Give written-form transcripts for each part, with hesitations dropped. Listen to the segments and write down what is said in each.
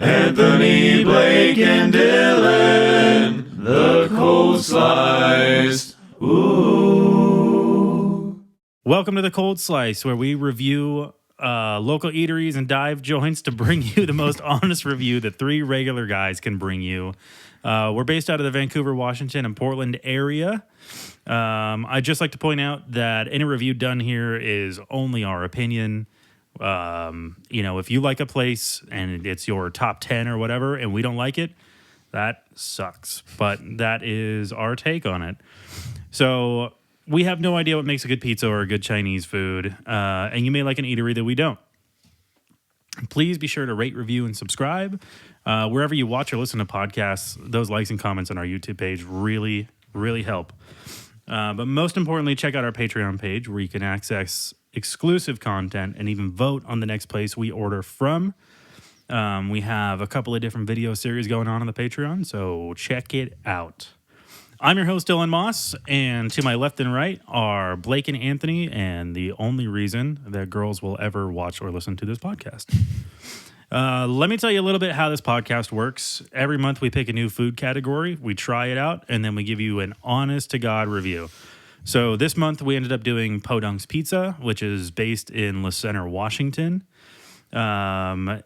Anthony, Blake, and Dylan, the Cold Slice. Ooh. Welcome to the Cold Slice, where we review local eateries and dive joints to bring you the most honest review that three regular guys can bring you. We're based out of the Vancouver, Washington, and Portland area. I'd just like to point out that any review done here is only our opinion. If you like a place and it's your top 10 or whatever, and we don't like it, that sucks. But that is our take on it. So we have no idea what makes a good pizza or a good Chinese food. And you may like an eatery that we don't. Please be sure to rate, review, and subscribe. Wherever you watch or listen to podcasts, those likes and comments on our YouTube page really, really help. But most importantly, check out our Patreon page where you can access exclusive content and even vote on the next place we order from. We have a couple of different video series going on the Patreon, so check it out. I'm your host, Dylan Moss, and to my left and right are Blake and Anthony, and the only reason that girls will ever watch or listen to this podcast. Let me tell you a little bit how this podcast works. Every month we pick a new food category, we try it out, and then we give you an honest-to-God review. So this month we ended up doing Podunk Pizza, which is based in La Center, Washington. At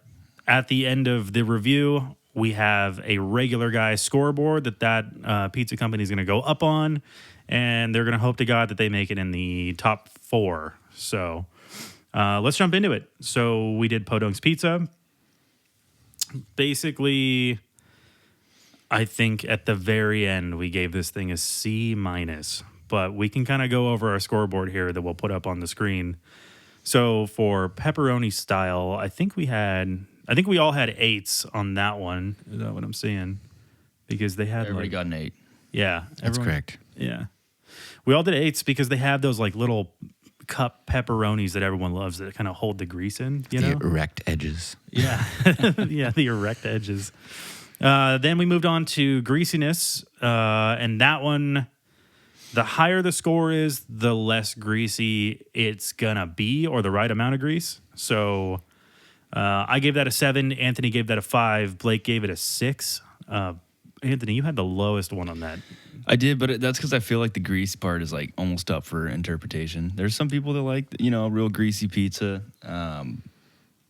the end of the review, we have a regular guy scoreboard that pizza company is going to go up on, and they're going to hope to God that they make it in the top 4. So let's jump into it. So we did Podunk Pizza. Basically, I think at the very end we gave this thing a C-. But we can kind of go over our scoreboard here that we'll put up on the screen. So for pepperoni style, I think we all had 8s on that one. Is that what I'm seeing? Because they had everybody got an 8. Yeah, that's correct. Yeah, we all did 8s because they have those like little cup pepperonis that everyone loves that kind of hold the grease in. You know, erect edges. Yeah, yeah, the erect edges. Then we moved on to greasiness, and that one. The higher the score is, the less greasy it's gonna be, or the right amount of grease. So I gave that a 7. Anthony gave that a 5. Blake gave it a 6. Anthony, you had the lowest one on that. I did, but that's because I feel like the grease part is like almost up for interpretation. There's some people that like, real greasy pizza. I'm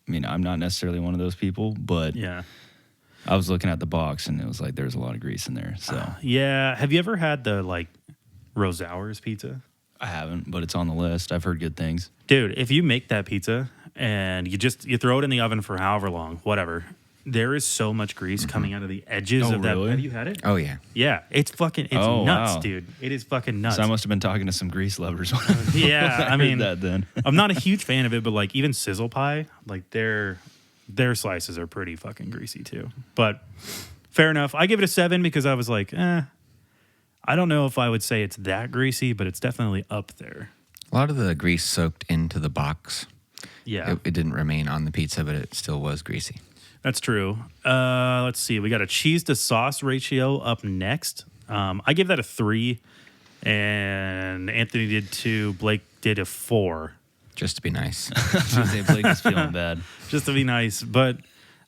not necessarily one of those people, but yeah, I was looking at the box and it was like there's a lot of grease in there. So yeah, have you ever had the Rosauer's pizza? I haven't, but it's on the list. I've heard good things. Dude, if you make that pizza and you throw it in the oven for however long, whatever, there is so much grease coming out of the edges of that. Really? Have you had it? Oh, yeah. Yeah, it's nuts, wow. dude. It is fucking nuts. So I must have been talking to some grease lovers. Yeah, I mean, that then. I'm not a huge fan of it, but even sizzle pie, their slices are pretty fucking greasy too. But fair enough. I give it a 7 because I was like, I don't know if I would say it's that greasy, but it's definitely up there. A lot of the grease soaked into the box. Yeah. It didn't remain on the pizza, but it still was greasy. That's true. Let's see. We got a cheese to sauce ratio up next. I gave that a 3, and Anthony did 2. Blake did a 4. Just to be nice. I was going to say Blake was feeling bad. Just to be nice. But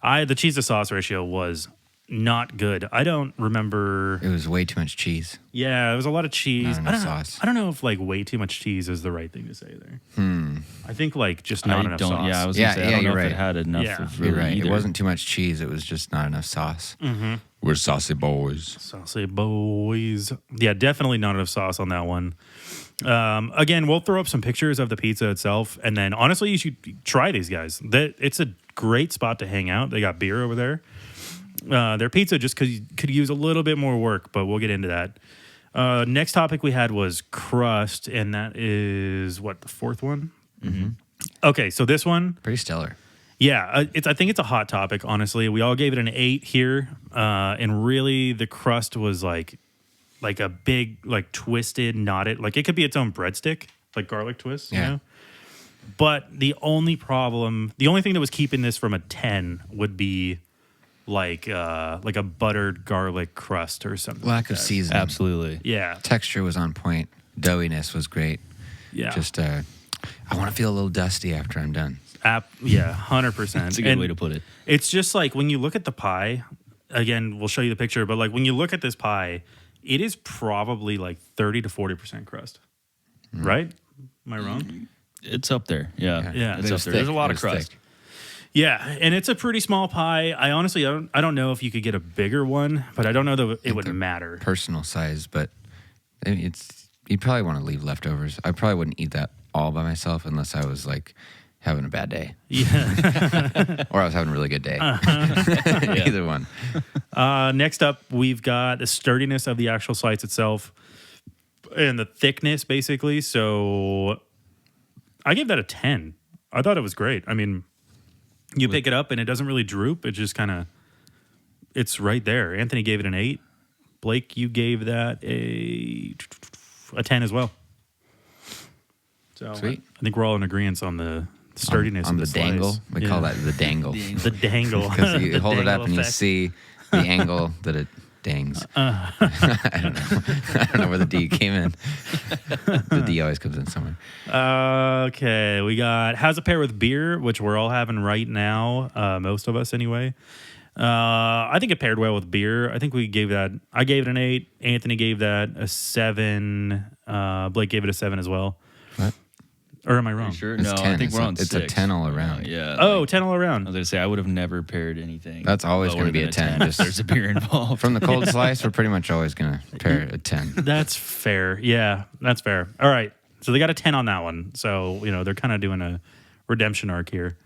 the cheese to sauce ratio was not good. I don't remember. It was way too much cheese. Yeah, there was a lot of cheese. Not enough sauce. I don't know if way too much cheese is the right thing to say there. I think just not enough sauce. Yeah, I was going to say, I don't know if right. it had enough. Yeah. Of You're really right. either. It wasn't too much cheese. It was just not enough sauce. Mm-hmm. We're saucy boys. Saucy boys. Yeah, definitely not enough sauce on that one. Again, we'll throw up some pictures of the pizza itself, and then honestly, you should try these guys. It's a great spot to hang out. They got beer over there. Their pizza just could use a little bit more work, but we'll get into that. Next topic we had was crust, and that is the 4th one? Mm-hmm. Okay, so this one. Pretty stellar. Yeah, I think it's a hot topic, honestly. We all gave it an 8 here, and really the crust was like a big, twisted, knotted, it could be its own breadstick, like garlic twist, yeah. You know? But the only thing that was keeping this from a 10 would be like a buttered garlic crust or something. Lack of seasoning. Absolutely. Yeah. Texture was on point. Doughiness was great. Yeah. Just, I want to feel a little dusty after I'm done. Yeah, 100%. That's a good way to put it. It's just like when you look at the pie, again, we'll show you the picture, but like when you look at this pie, it is probably like 30 to 40% crust. Right? Am I wrong? It's up there. Yeah. Yeah. It's It up was there. thick. There's a lot It of was crust. thick. Yeah, and it's a pretty small pie. I honestly, I don't know if you could get a bigger one, but I don't know that it would matter. Personal size, but I mean, you'd probably want to leave leftovers. I probably wouldn't eat that all by myself unless I was like having a bad day Yeah. or I was having a really good day. Either one. Next up, we've got the sturdiness of the actual slice itself and the thickness, basically. So I gave that a 10. I thought it was great. I mean, you pick it up and it doesn't really droop. It just kind of, it's right there. Anthony gave it an 8. Blake, you gave that a 10 as well. So Sweet. I think we're all in agreement on the sturdiness on of the slice. don't We Yeah. call that the dangle. the dangle. Because you The hold it up dangle and you effect. see the angle that it dangs. I don't know. I don't know where the D came in. The D always comes in somewhere. Okay, we got how's it pair with beer, which we're all having right now, most of us anyway. I think it paired well with beer. I think I gave it an 8. Anthony gave that a 7. Blake gave it a 7 as well. What? Or am I wrong? Sure. It's No, 10. I think we're on It's 6. a 10 all around. Yeah. Oh, like, 10 all I around. was going to say, I would have never paired anything. That's always lower gonna be than a 10, if just- there's a beer involved. From the cold slice, we're pretty much always going to pair a 10. That's fair. Yeah, that's fair. All right. So they got a 10 on that one. So, they're kind of doing a redemption arc here.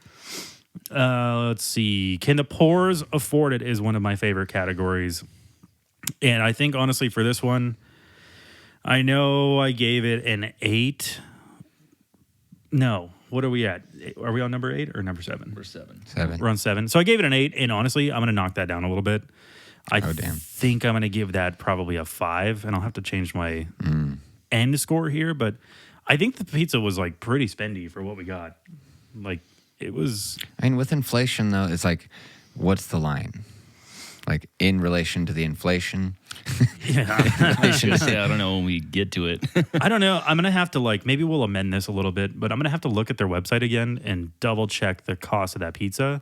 Let's see. Can the poors afford it is one of my favorite categories. And I think, honestly, for this one, I know I gave it an 8. No. What are we at? Are we on number 8 or number 7? We're 7. 7. We're on 7. So I gave it an 8. And honestly, I'm going to knock that down a little bit. I damn. think I'm going to give that probably a 5. And I'll have to change my end score here. But I think the pizza was like pretty spendy for what we got. Like it was. I mean, with inflation, though, it's like, what's the line? Like, in relation to the inflation? Yeah. I was going to say, I don't know when we get to it. I don't know. I'm going to have to maybe we'll amend this a little bit, but I'm going to have to look at their website again and double check the cost of that pizza.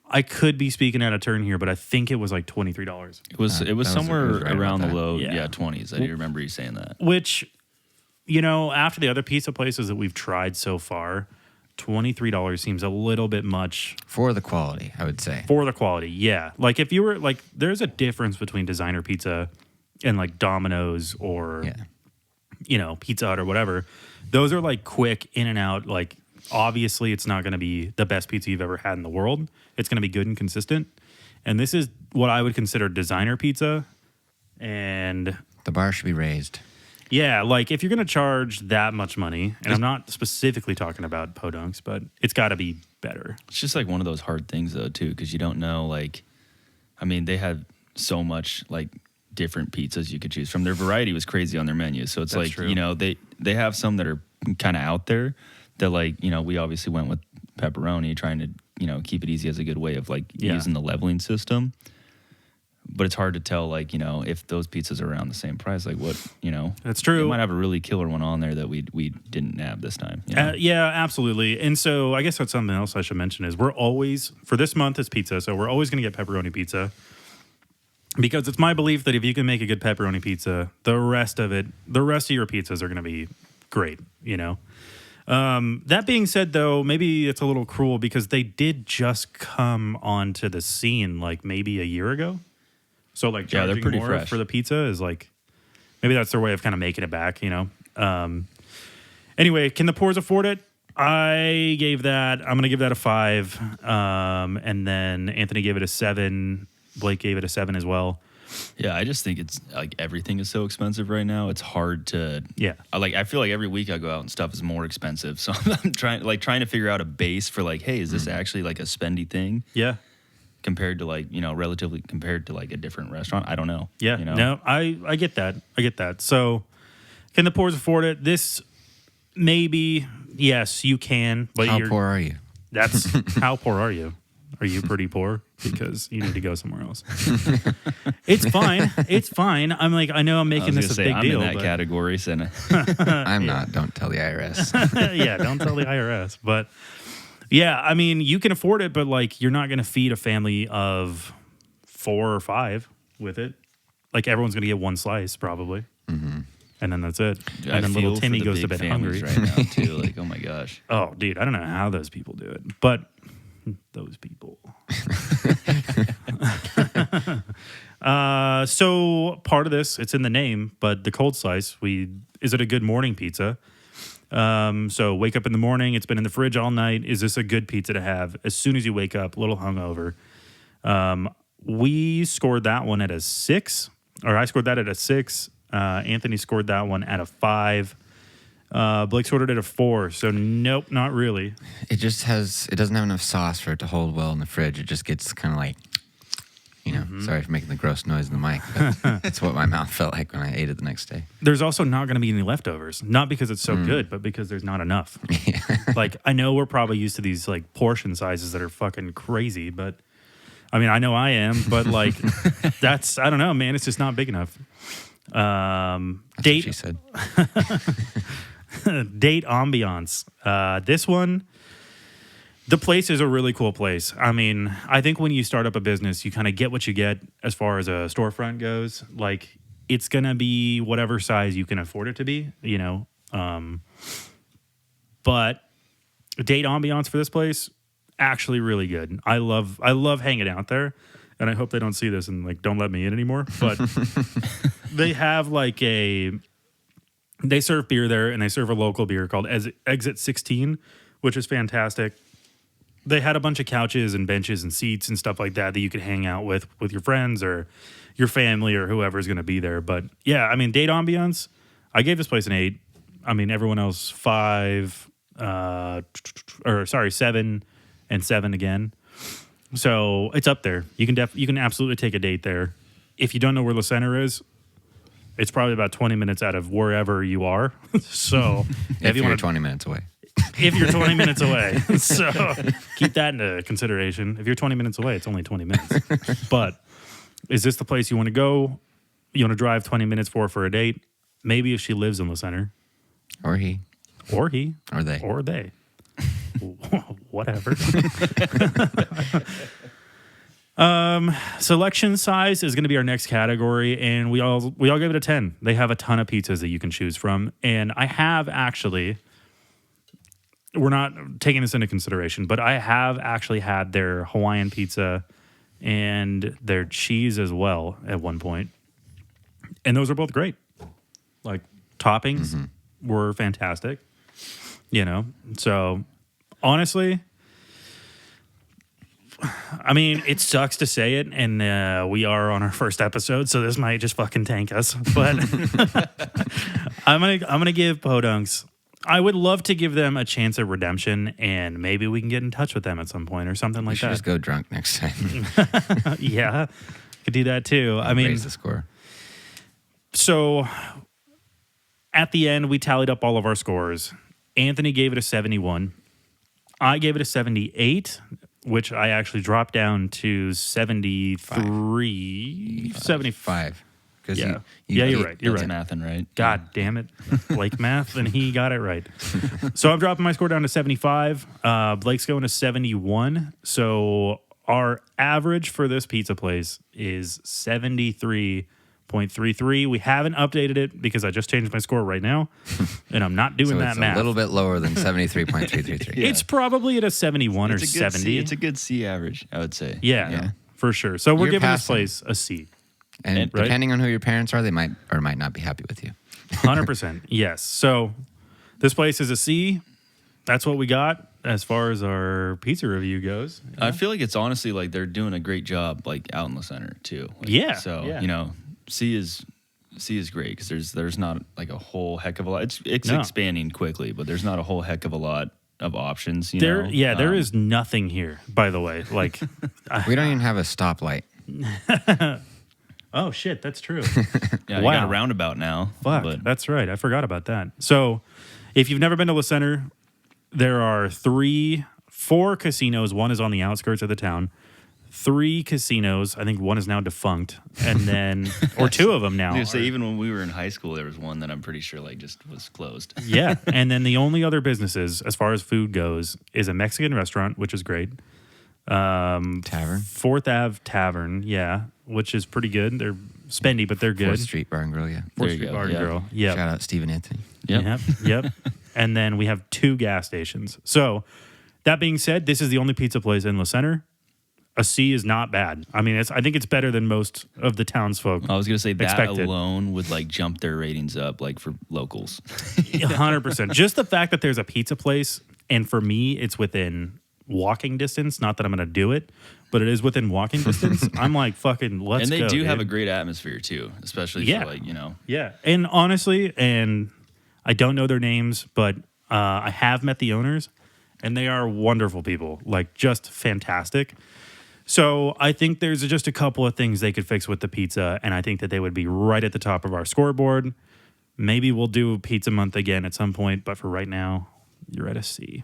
I could be speaking out of turn here, but I think it was like $23. It was somewhere right about around the that. low, Yeah. 20s. I do remember you saying that. Which, after the other pizza places that we've tried so far, $23 seems a little bit much For the quality, I would say. for the quality. Yeah. Like if you were there's a difference between designer pizza and like Domino's or, Yeah. Pizza Hut or whatever. Those are like quick in and out. Like obviously it's not going to be the best pizza you've ever had in the world. It's going to be good and consistent. And this is what I would consider designer pizza. And The bar should be raised. yeah, like if you're going to charge that much money, and I'm not specifically talking about Podunks, but it's got to be better. It's just like one of those hard things, though, too, because you don't know, they had so much, different pizzas you could choose from. Their variety was crazy on their menu. So it's That's true. They have some that are kind of out there that, we obviously went with pepperoni, trying to, keep it easy as a good way of, using the leveling system. But it's hard to tell, if those pizzas are around the same price, That's true. We might have a really killer one on there that we didn't nab this time. Yeah, absolutely. And so I guess that's something else I should mention is we're always, for this month is pizza, so we're always going to get pepperoni pizza because it's my belief that if you can make a good pepperoni pizza, the rest of your pizzas are going to be great, That being said, though, maybe it's a little cruel because they did just come onto the scene maybe a year ago. So they're charging pretty more fresh for the pizza is maybe that's their way of kind of making it back, Anyway, can the poors afford it? I'm going to give that a 5. And then Anthony gave it a 7. Blake gave it a 7 as well. Yeah, I just think it's everything is so expensive right now. It's hard to I feel like every week I go out and stuff is more expensive. So I'm trying to figure out a base for hey, is this actually a spendy thing? Yeah. Compared to relatively compared to a different restaurant. I don't know. Yeah. No, I get that. So can the poors afford it? This maybe, yes, you can, but How poor are you? That's how poor are you? Are you pretty poor? Because you need to go somewhere else. It's fine. It's fine. I know I'm making this a big I'm deal. in that but category, so I'm not. Don't tell the IRS. yeah, don't tell the IRS. But Yeah, I mean, you can afford it, but like you're not going to feed a family of 4 or 5 with it. Like everyone's going to get one slice probably. Mm-hmm. And then that's it. Dude, and I then feel little Timmy for the goes to big bed families hungry. right now too. Like, oh my gosh. Oh, dude, I don't know how those people do it, but those people. So part of this, it's in the name, but the cold slice, is it a good morning pizza? So wake up in the morning, it's been in the fridge all night. Is this a good pizza to have as soon as you wake up, a little hungover? We scored that one at a 6, or I scored that at a 6. Anthony scored that one at a 5. Blake scored it at a 4. So nope, not really. It doesn't have enough sauce for it to hold well in the fridge. It just gets kind of like, sorry for making the gross noise in the mic, but it's what my mouth felt like when I ate it the next day. There's also not going to be any leftovers. Not because it's so good, but because there's not enough. Like, I know we're probably used to these like portion sizes that are fucking crazy, but I mean, I know I am, but like, I don't know, man. It's just not big enough. That's Date, what she said. date ambiance. This one, the place is a really cool place. I mean, I think when you start up a business, you kind of get what you get as far as a storefront goes. Like, it's going to be whatever size you can afford it to be, but date ambiance for this place, actually really good. I love hanging out there, and I hope they don't see this and like don't let me in anymore. But they have like they serve beer there, and they serve a local beer called Exit 16, which is fantastic. They had a bunch of couches and benches and seats and stuff like that you could hang out with your friends or your family or whoever's going to be there. But yeah, I mean, date ambiance, I gave this place an 8. I mean, everyone else 5, 7 and 7 again. So it's up there. You can absolutely take a date there. If you don't know where the center is, it's probably about 20 minutes out of wherever you are. So if you're 20 minutes away. If you're 20 minutes away. So keep that into consideration. If you're 20 minutes away, it's only 20 minutes. But is this the place you want to go? You want to drive 20 minutes for a date? Maybe if she lives in the center. Or he. Or he. Or they. Or they. Whatever. Selection size is going to be our next category, and we all give it a 10. They have a ton of pizzas that you can choose from, and I have actually, we're not taking this into consideration, but I have actually had their Hawaiian pizza and their cheese as well at one point, and those are both great. Like, toppings were fantastic, so honestly, I mean, it sucks to say it, and we are on our first episode, so this might just fucking tank us. But I'm gonna give Podunks. I would love to give them a chance at redemption, and maybe we can get in touch with them at some point or something like that. Just go drunk next time. Yeah, could do that too. I mean, raise the score. So at the end, we tallied up all of our scores. Anthony gave it a 71. I gave it a 78. Which I actually dropped down to 73. 75. Yeah. You're right. You're That's right. mathing, right? God damn it. Blake math, and he got it right. So I'm dropping my score down to 75. Blake's going to 71. So our average for this pizza place is 73.33. We haven't updated it because I just changed my score right now, and I'm not doing so that it's math. a little bit lower than 73.333. It's probably at a 71 or 70. It's a good C average, I would say. Yeah, for sure. So we're You're giving passing. this place a C. And right? depending on who your parents are, they might or might not be happy with you. 100%. Yes. So this place is a C. That's what we got as far as our pizza review goes. I feel like it's honestly like they're doing a great job, like out in the center too. Like, Yeah. So Yeah. C is great because there's not like a whole heck of a lot. It's No. expanding quickly, but there's not a whole heck of a lot of options. There is nothing here, by the way. Like, We don't even have a stoplight. oh shit, that's true. Yeah, you got a roundabout now. Fuck, But that's right. I forgot about that. So, if you've never been to La Center, there are 4 casinos. One is on the outskirts of the town. 3 casinos. I think one is now defunct, and then or 2 of them now. I was gonna say, even when we were in high school, there was one that I'm pretty sure like just was closed. Yeah, and then the only other businesses, as far as food goes, is a Mexican restaurant, which is great. Tavern. 4th Ave Tavern, yeah, which is pretty good. They're spendy, but they're good. 4th Street Bar and Grill, yeah. 4th Street Bar and Grill, yeah. Shout out Stephen Anthony. Yep. And then we have 2 gas stations. So that being said, this is the only pizza place in La Center. A C is not bad. I mean, I think it's better than most of the townsfolk. I was gonna say that expected. alone would like jump their ratings up, like for locals. 100%. Just the fact that there's a pizza place, and for me, it's within walking distance. Not that I'm gonna do it, but it is within walking distance. I'm like, fucking, let's go. And they do have a dude. great atmosphere too, especially for like, you know. Yeah, and honestly, and I don't know their names, but I have met the owners, and they are wonderful people, like just fantastic. So I think there's just a couple of things they could fix with the pizza, and I think that they would be right at the top of our scoreboard. Maybe we'll do Pizza Month again at some point, but for right now, you're at a C.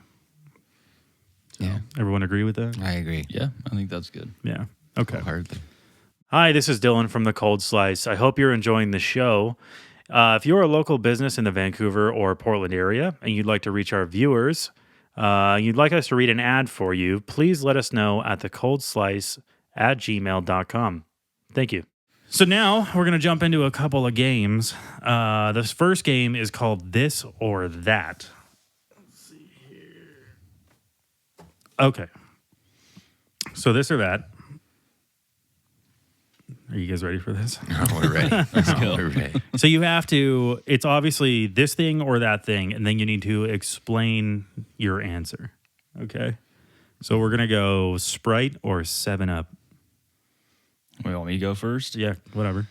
So, Yeah. Everyone agree with that? I agree. Yeah, I think that's good. Yeah. Okay. Wholeheartedly. Hi, this is Dylan from The Cold Slice. I hope you're enjoying the show. If you're a local business in the Vancouver or Portland area and you'd like to reach our viewers, you'd like us to read an ad for you, please let us know at thecoldslice@gmail.com. Thank you. So now we're going to jump into a couple of games. This first game is called This or That. Let's see here. Okay. So this or that. Are you guys ready for this? No, we're ready. We're ready. So you have to, it's obviously this thing or that thing, and then you need to explain your answer. Okay? So we're going to go Sprite or 7-Up. Wait, want me to go first? Yeah, whatever.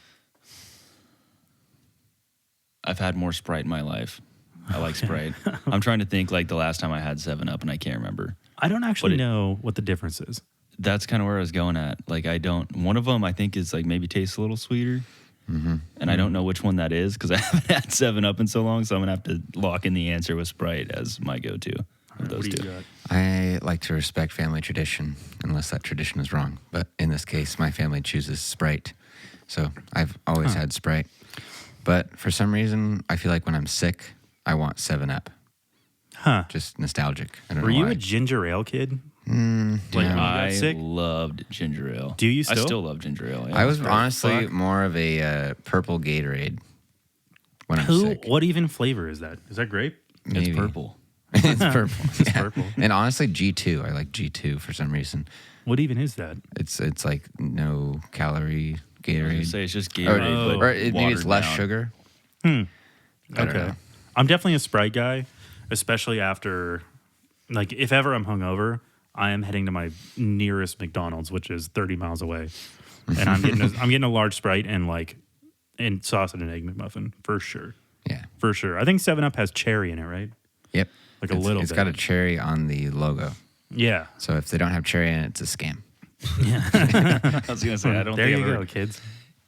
I've had more Sprite in my life. I like Sprite. I'm trying to think like the last time I had 7-Up and I can't remember. I don't actually know what the difference is. That's kind of where I was going at. Like one of them I think is like maybe tastes a little sweeter. Mm-hmm. And I don't know which one that is because I haven't had 7-Up in so long. So I'm going to have to lock in the answer with Sprite as my go-to of those two. I like to respect family tradition, unless that tradition is wrong. But in this case, my family chooses Sprite. So I've always had Sprite. But for some reason, I feel like when I'm sick, I want 7-Up. Huh. Just nostalgic. I don't Were know you why. a ginger ale kid? Dude, Like, when you got I sick? loved ginger ale. Do you still? I still love ginger ale. Yeah. I was It's great. honestly Fuck. more of a purple Gatorade when I'm Who? sick. What even flavor is that? Is that grape? It's purple. It's purple. It's yeah. purple. And honestly, G2. I like G2 for some reason. What even is that? It's like no calorie I was gonna Gatorade. say it's just Or, Gatorade, but maybe it's watered less down. sugar. I don't Okay. know. I'm definitely a Sprite guy, especially after, like, if ever I'm hungover, I am heading to my nearest McDonald's, which is 30 miles away, and I'm getting a large Sprite and sauce and an egg McMuffin for sure, Yeah. for sure. I think 7-Up has cherry in it, right? Yep. Like a little It's bit. got a cherry on the logo. Yeah. So if they don't have cherry in it, it's a scam. I was gonna say I don't There think you I've go, ever kids.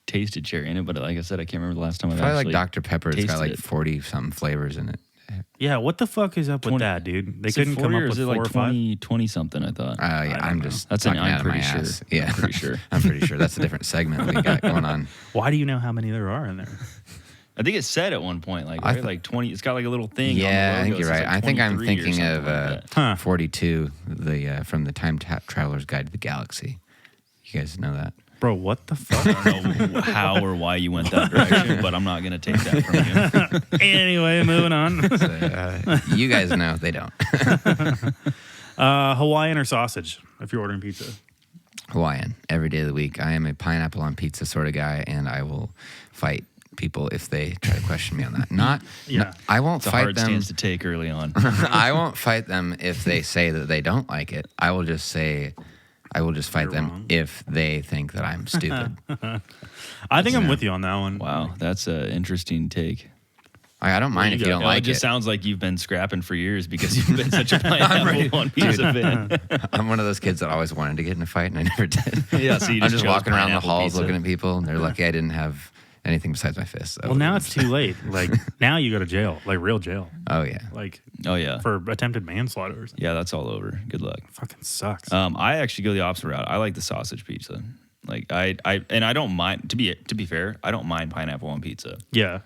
tasted cherry in it, but like I said, I can't remember the last time I've Probably like actually Dr. Pepper. It's got tasted like it. 40 something flavors in it. Yeah, what the fuck is up with 20 that, dude? They Is it couldn't 40 come up or with is it 4 like or 5? 20 something, I thought. Yeah, don't I'm know. just That's talking I'm out of my pretty sure. ass. Yeah, I'm pretty sure. I'm pretty sure that's a different segment we got going on. Why do you know how many there are in there? I think it said at one point, like, I right? Like 20. It's got like a little thing. Yeah, on the logo. I think It you're says, right. like, I think I'm 23 or thinking something of like that. Huh. 42, the from the Time Traveler's Guide to the Galaxy. You guys know that? Bro, what the fuck? I don't know how or why you went that direction, but I'm not going to take that from you. Anyway, moving on. So, you guys know they don't. Hawaiian or sausage if you're ordering pizza? Hawaiian every day of the week. I am a pineapple on pizza sort of guy, and I will fight people if they try to question me on that. Yeah. I won't It's a fight hard them. stance to take early on. I won't fight them if they say that they don't like it. I will just fight You're them wrong. if they think that I'm stupid. I think I'm with you on that one. Wow, that's an interesting take. I don't mind if you don't No, like it just it. sounds like you've been scrapping for years because you've been such a pineapple on pizza fan. I'm one of those kids that always wanted to get in a fight and I never did. Yeah, so you I'm just just chose walking around the pineapple halls pizza. looking at people, and they're lucky I didn't have anything besides my fists. Well, now it's too late. Like now you go to jail, like real jail. Oh yeah. Like Oh yeah. for attempted manslaughter or something. Yeah, that's all over. Good luck. Fucking sucks. I actually go the opposite route. I like the sausage pizza. Like I don't mind, to be fair, I don't mind pineapple on pizza. Yeah.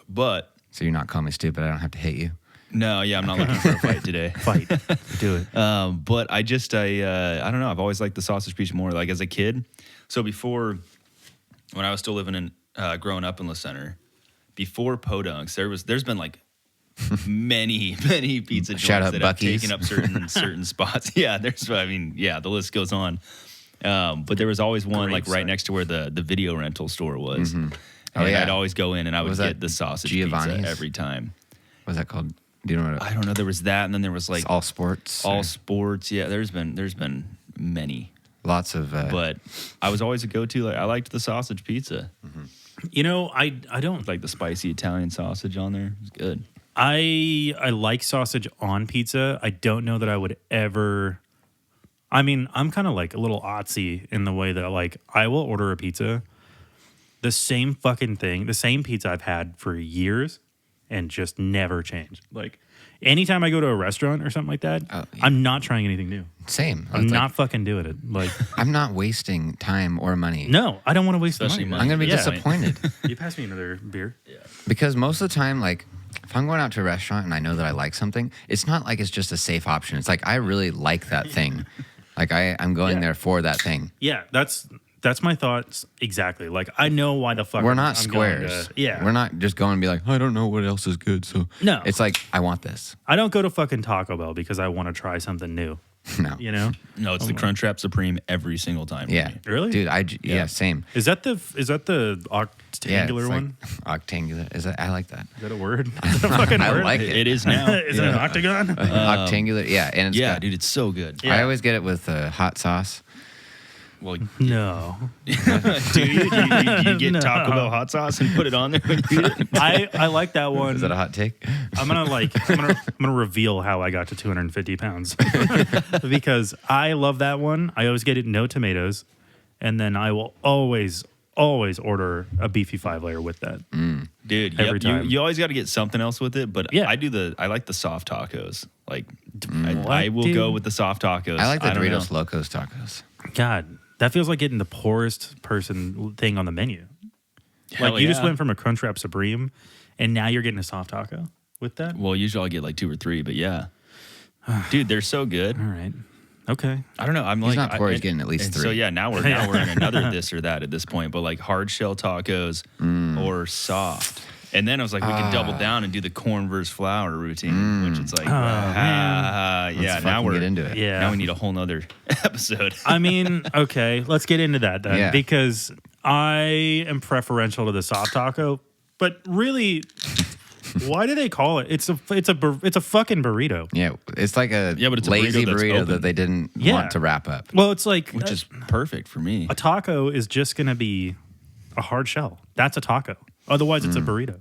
But So you're not calling me stupid. I don't have to hate you. no, yeah, I'm not looking for a fight today. Fight. Do it. But I don't know. I've always liked the sausage pizza more. Like as a kid. So before, when I was still living in, growing up in La Center, before Podunk's, there's been like many pizza joints Shout out that Buc-ee's. have taken up certain spots. Yeah, the list goes on. But there was always one Great like right site. next to where the video rental store was. Oh, And yeah. I'd always go in and I What would was get that? the sausage Giovanni's? pizza every time. What's that called? Do you know what? I don't know. There was that, and then there was like It's all sports. all or sports. Yeah, there's been many, lots of. but I was always a go-to. Like I liked the sausage pizza, You know, I don't like the spicy Italian sausage on there. It's good. I like sausage on pizza. I don't know that I would ever. I mean, I'm kind of like a little artsy in the way that like I will order a pizza, the same fucking thing, the same pizza I've had for years, and just never change. Like anytime I go to a restaurant or something like that, Oh, yeah. I'm not trying anything new. Same. I'm It's like, not fucking doing it. Like I'm not wasting time or money. no, I don't want to waste the Especially money. I'm gonna be Yeah. disappointed You pass me another beer. because most of the time, like if I'm going out to a restaurant and I know that I like something, it's not like it's just a safe option. It's like I really like that thing. Like I'm going Yeah. there for that thing. Yeah, that's my thoughts exactly. Like I know why the fuck We're not I'm going squares. to- yeah, We're not just going to be like, I don't know what else is good. So No. it's like I want this. I don't go to fucking Taco Bell because I want to try something new. No. You know, No, it's the Crunchwrap Supreme every single time. for Yeah. me. Really? Dude, yeah, same. is that the Yeah, octangular it's one? like octangular. Is that I like that. Is that a word? Is that a fucking I word? like it. It is now. Is it an octagon? Octangular. Yeah, and it's Yeah, got, dude, it's so good. Yeah. I always get it with hot sauce. Well, No, do you get No. Taco Bell hot sauce and put it on there when you eat it? I like that one. Is that a hot take? I'm gonna reveal how I got to 250 pounds because I love that one. I always get it no tomatoes, and then I will always order a beefy 5-layer with that. Dude, Every time. You always got to get something else with it, but Yeah. I like the soft tacos. Like I What, will dude? go with the soft tacos. I like the don't Doritos know. Locos tacos. God, that feels like getting the poorest person thing on the menu. Hell Like you just yeah. went from a Crunchwrap Supreme, and now you're getting a soft taco with that. Well, usually I'll get like 2 or 3, but yeah. Dude, they're so good. All right, okay. I don't know. I'm He's like not poor, he's and- getting at least and 3. So yeah, now we're in another this or that at this point, but like hard shell tacos or soft. And then I was like, we can double down and do the corn versus flour routine, which is like, yeah. Let's Now fucking we're get into it. Yeah. Now we need a whole nother episode. I mean, okay, let's get into that then, Yeah. because I am preferential to the soft taco, but really, why do they call it? It's a fucking burrito. Yeah, it's like a Yeah, but it's a lazy burrito that's burrito open. that they didn't Yeah. want to wrap up. Well, it's like Which is perfect for me. a taco is just gonna be a hard shell. That's a taco. Otherwise, it's a burrito.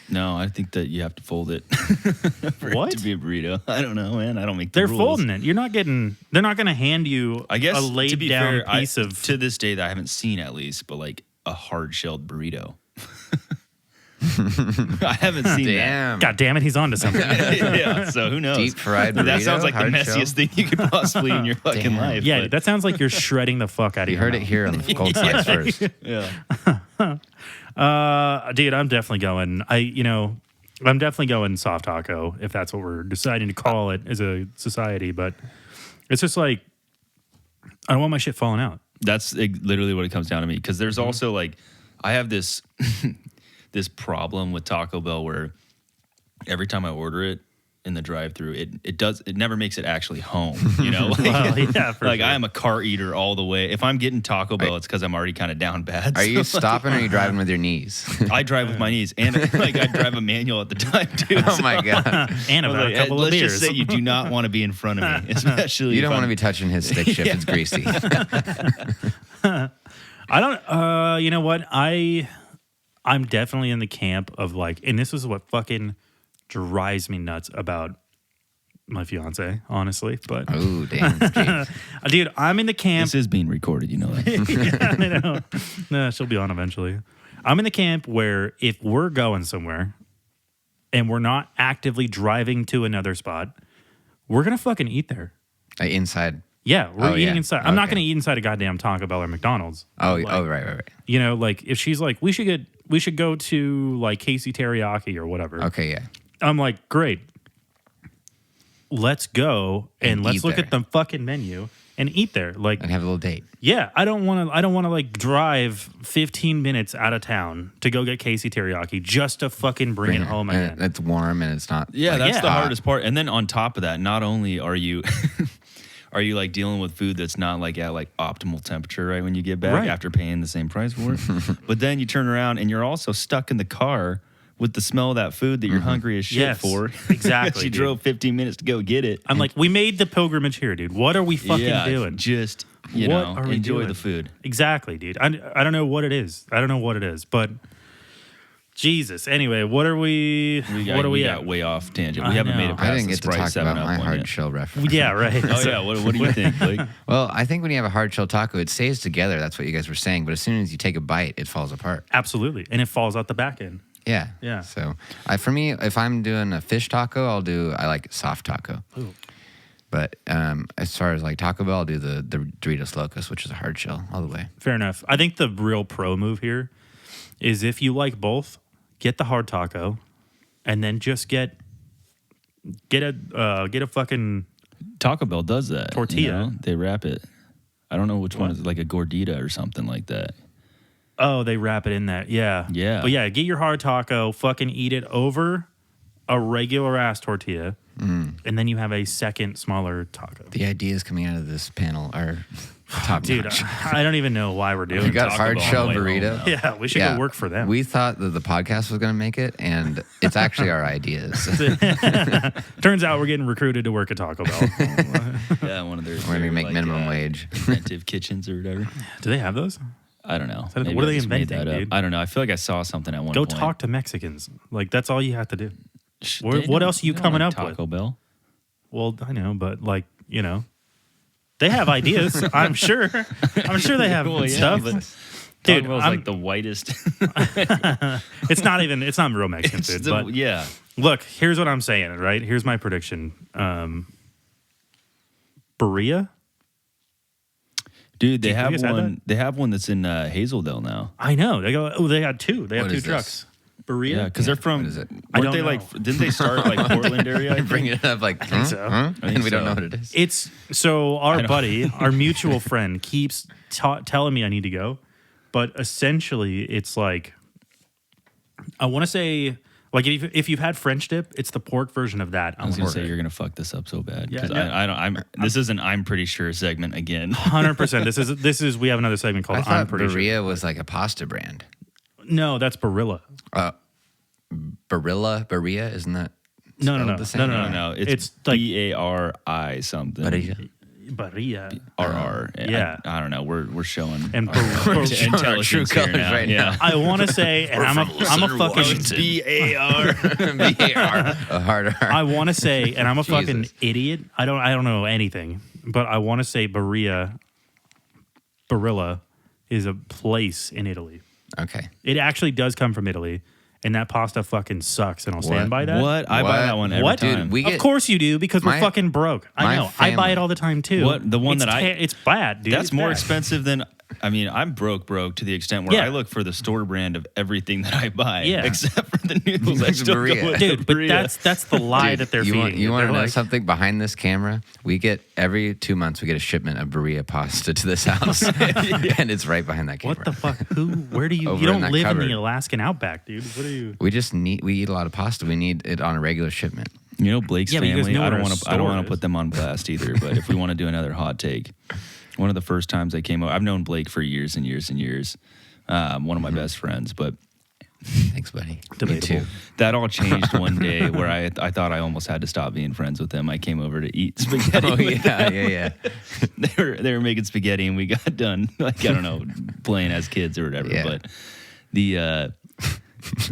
No, I think that you have to fold it for What? it to be a burrito. I don't know, man. I don't make the They're rules. folding it. You're not getting. They're not gonna hand you. I guess a laid to be down fair, piece of. to this day that I haven't seen at least, but like a hard shelled burrito. I haven't seen Damn. God damn it, he's onto something. that. Yeah, so who knows? Deep fried That burrito, sounds like the hard messiest shell? thing you could possibly in your fucking Damn. life. Yeah, but- that sounds like you're shredding the fuck out of You your heard it mouth. here on the Cold Slice first. yeah. Dude, I'm definitely going. I'm definitely going soft taco if that's what we're deciding to call it as a society. But it's just like I don't want my shit falling out. That's literally what it comes down to me. Because there's also like, I have this this problem with Taco Bell where every time I order it in the drive-through, it never makes it actually home. You know, like, Well, yeah, for like sure. I am a car eater all the way. If I'm getting Taco Bell, it's because I'm already kind of down bad. Are So, you like, stopping or are you driving with your knees? I drive with my knees, and like I drive a manual at the time too. Oh my God. And I was about like, a couple of let's beers. just say you do not want to be in front of me, especially You if don't want to I'm- be touching his stick shift. It's greasy. I don't. You know what? I'm definitely in the camp of like, and this is what fucking drives me nuts about my fiance, honestly. But Oh, damn. James. dude, I'm in the camp. This is being recorded, you know that. Yeah, I know. No, she'll be on eventually. I'm in the camp where if we're going somewhere and we're not actively driving to another spot, we're gonna fucking eat there. Inside. Yeah, we're Oh, eating yeah. inside. I'm not Okay. gonna eat inside a goddamn Taco Bell or McDonald's. Oh, Like, right. You know, like if she's like, we should go to like Casey Teriyaki or whatever. Okay, yeah. I'm like, great. Let's go and And let's eat look there. at the fucking menu and eat there. Like, And have a little date. yeah, I don't want to like drive 15 minutes out of town to go get Casey Teriyaki just to fucking bring it home and again. it's warm and it's not. Yeah, like, that's the hot. hardest part. And then on top of that, not only are you are you like dealing with food that's not like at like optimal temperature right when you get back Right. after paying the same price for it, but then you turn around and you're also stuck in the car with the smell of that food that you're hungry as shit Yes, for. exactly, you dude. drove 15 minutes to go get it. I'm like, we made the pilgrimage here, dude. What are we fucking yeah, doing? just you What know, are we enjoy doing? the food. Exactly, dude. I don't know what it is. I don't know what it is, but Jesus. Anyway, what are we? What are we got at? way off tangent. I We haven't know. made it I past didn't the get to Sprite talk 7 about Up my one hard yet. shell reference. Yeah, right. Oh yeah, what do you think? Like, Well, I think when you have a hard shell taco, it stays together. That's what you guys were saying. But as soon as you take a bite, it falls apart. Absolutely, and it falls out the back end. Yeah. Yeah. So for me, if I'm doing a fish taco, I like soft taco. Ooh. But as far as like Taco Bell, I'll do the Doritos Locos, which is a hard shell all the way. Fair enough. I think the real pro move here is if you like both, get the hard taco, and then just get a fucking Taco Bell does that. Tortilla. You know? They wrap it. I don't know which one is it, like a gordita or something like that. oh, they wrap it in that. Yeah. Yeah. But yeah, get your hard taco, fucking eat it over a regular ass tortilla, and then you have a second smaller taco. The ideas coming out of this panel are top Dude, notch. I don't even know why we're doing We got Taco hard Bell shell on the way burrito. home. Yeah, we should go work for them. We thought that the podcast was going to make it, and it's actually our ideas. Turns out we're getting recruited to work at Taco Bell. Yeah, one of their. We're going to make minimum wage. Inventive kitchens or whatever. Do they have those? I don't know. What Maybe are I they just made inventing, that up. dude? I don't know. I feel like I saw something at one Go point. talk to Mexicans. Like, that's all you have to do. They What don't- else are you they don't coming like up with? Taco Bell. Well, I know, but like, you know, they have ideas. I'm sure. I'm sure they have Well, yeah, stuff. but Dude, Taco Bell's I'm- like the whitest. it's not real Mexican It's food. the- But yeah. look, here's what I'm saying, right? Here's my prediction. Berea? Dude, they you have guys had one. They have one that's in Hazeldale now. I know. They had two. They have What two is this? trucks. Berea? Yeah, because they're from. What is it? I Weren't don't they know. like? Didn't they start like Portland area? I Bring think? it up like, think so. and think we don't so. know what it is. It's so I our know. buddy, our mutual friend, keeps telling me I need to go, but essentially it's like I want to say like if you've had French dip, it's the pork version of that. I was gonna say you're gonna fuck this up so bad Yeah, because no. I don't. This is an I'm pretty sure segment again. 100%. This is we have another segment called I I'm thought pretty sure. Berea was like a pasta brand. No, that's Barilla. Berea, isn't that? No, spelled the same? No. It's like BARI something. Berea. Barilla. RR. Yeah. I don't know. We're showing And We're showing our intelligence true here colors now. right yeah. I want to say, and I'm a fucking BAR. A hard R. I want to say, and I'm a fucking Jesus. idiot. I don't know anything, but I want to say Barilla is a place in Italy. Okay. It actually does come from Italy, and that pasta fucking sucks, and I'll stand by that. What? I buy that one every What? time. Dude, we Of get course you do, because we're my- fucking broke. I my know. I buy family- it all the time too. What? The one It's that it's bad, dude. That's It's more bad. expensive than. I mean, I'm broke to the extent where Yeah. I look for the store brand of everything that I buy, Yeah. except for the noodles. I still Berea. go with Dude, the but Berea. that's the lie Dude, that they're you feeding. want, you want They're to know like, something behind this camera? We get every 2 months we get a shipment of Berea pasta to this house, and it's right behind that camera. What the fuck? Where do you? Over You in don't that live in cupboard. the Alaskan outback, dude. What are you? We eat a lot of pasta. We need it on a regular shipment. You know Blake's Yeah, but you guys family. know I what don't our want to. I don't store want is. to put them on blast either. But if we want to do another hot take, one of the first times I came over, I've known Blake for years and years and years. One of my best friends, but Thanks, buddy. Me Debatable. too. that all changed one day where I thought I almost had to stop being friends with him. I came over to eat spaghetti. Oh with yeah. they were making spaghetti and we got done like I don't know playing as kids or whatever. Yeah. But the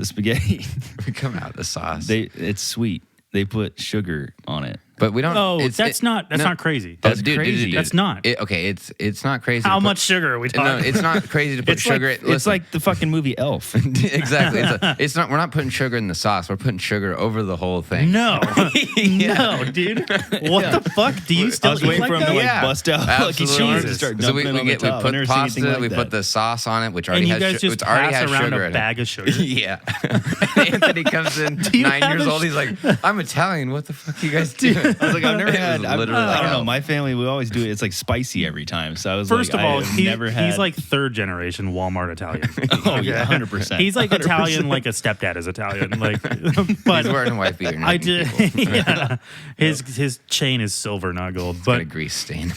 spaghetti We come out the sauce. it's sweet. They put sugar on it. But we don't. Oh, it's- that's not crazy. That's dude, crazy. dude, That's not. Okay, it's not crazy. How to put- much sugar are we talking? No, it's not crazy to put It's sugar. like, it's listen. like the fucking movie Elf. Exactly. It's not. We're not putting sugar in the sauce. We're putting sugar over the whole thing. No, no, dude. What the fuck? Do you I still was eat waiting like for him that? to like Yeah. bust out like his Absolutely. arms and start So dumping it on the top. I've put never seen anything pasta. like We that. put the sauce on it, which And already you has guys just which already pass has around sugar a in bag it. of sugar. Yeah. Anthony comes in, you 9 have years a old. He's like, I'm Italian. What the fuck you guys doing? I was like, I've never It had. was I literally don't like know. Elf. My family, we always do it. It's like spicy every time. So I was First like, of all, I've never had. he's like third generation Walmart Italian. oh yeah, 100%. He's like 100%. Italian, like a stepdad is Italian. Like, but He's wearing a white beater. I did. Yeah, his chain is silver, not gold. Got But a grease stain.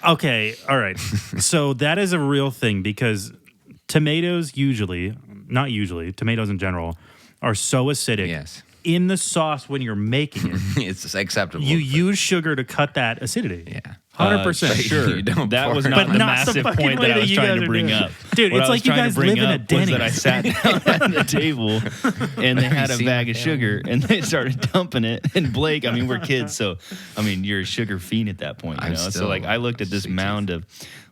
okay, all right. So that is a real thing because tomatoes not usually, tomatoes in general are so acidic. Yes. In the sauce when you're making it, It's acceptable. you use sugar to cut that acidity. Yeah. 100%. Sure, You don't that pour was it not But the not the massive fucking point way that I that was you trying guys to are bring doing. up. Dude, What it's I like was you trying to guys bring live in a up was that I Denny's. sat down at the table and they had a seen bag my of family? sugar and they started dumping it. And Blake, I mean, we're kids, so I mean, you're a sugar fiend at that point, you I'm know. So still like, I looked at this sweet mound of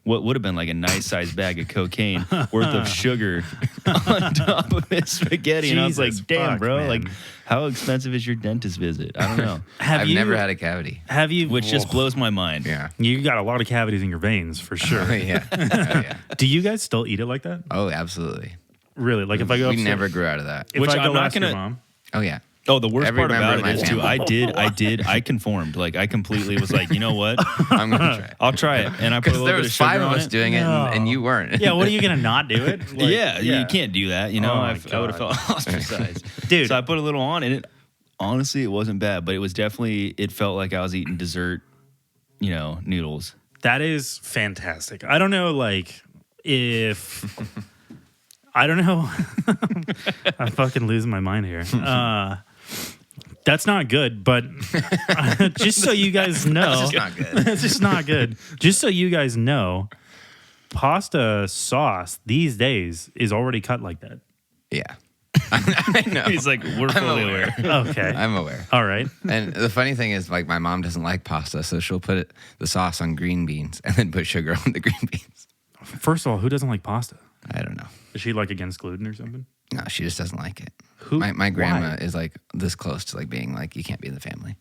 what would have been like a nice sized bag of cocaine worth of sugar on top of his spaghetti, and I was like, Jesus damn, fuck, bro, man. like, how expensive is your dentist visit? I don't know. I've never had a cavity. Have you? Which just blows my mind. Yeah. You got a lot of cavities in your veins for sure. Oh, yeah. Oh, yeah. Do you guys still eat it like that? Oh, absolutely. Really? Like if I go, We upstairs- never grew out of that. If Which I go I'm not ask your gonna- mom. Oh, yeah. Oh, the worst Every part member about of it my is too. family. I conformed. Like I completely was like, you know what? I'm going to try it. I'll try it, and I put a Because little there bit of was sugar 5 of on us it. doing it, and you weren't. Yeah, what are you gonna not do it? Like, yeah, you can't do that. You know, Oh my I would have God. felt ostracized, Dude. So I put a little on, and it honestly it wasn't bad, but it was definitely it felt like I was eating dessert, you know, noodles. That is fantastic. I don't know, like if I don't know. I'm fucking losing my mind here. That's not good, but just so you guys know, It's not good. it's just not good. Just so you guys know, pasta sauce these days is already cut like that. Yeah. I know. He's like, we're I'm fully aware. aware. Okay. I'm aware. All right. And the funny thing is, like, my mom doesn't like pasta, so she'll put the sauce on green beans and then put sugar on the green beans. First of all, who doesn't like pasta? I don't know. Is she like against gluten or something? No, she just doesn't like it. Who- My grandma why? is like this close to like being like, you can't be in the family.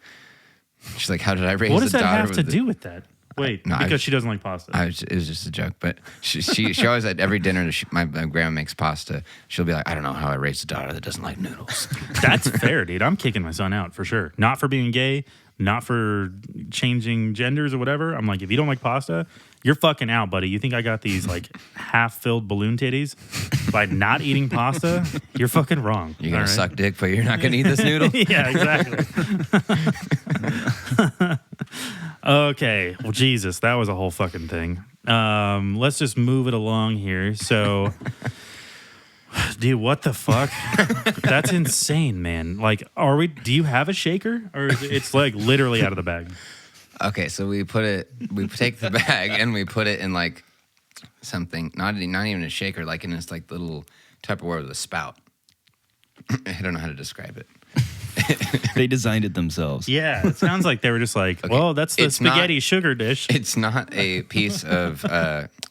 She's like, how did I raise What a does that daughter have with to the-" do with that? Wait, No, I- because she doesn't like pasta. It was just a joke, but she always at every dinner my grandma makes pasta. She'll be like, I don't know how I raised a daughter that doesn't like noodles. That's fair, dude. I'm kicking my son out for sure. Not for being gay, not for changing genders or whatever. I'm like, if you don't like pasta, you're fucking out, buddy. You think I got these like half-filled balloon titties by not eating pasta? You're fucking wrong. You're gonna all right? suck dick, but you're not gonna eat this noodle. Yeah, exactly. Okay. Well, Jesus, that was a whole fucking thing. Let's just move it along here. So, dude, what the fuck? That's insane, man. Like, do you have a shaker? Or is it's like literally out of the bag? Okay, so we take the bag and we put it in like something, not even a shaker, like in this like little Tupperware with a spout. I don't know how to describe it. They designed it themselves. Yeah, it sounds like they were just like, Okay, well, that's the it's not- spaghetti sugar dish. It's not a piece of.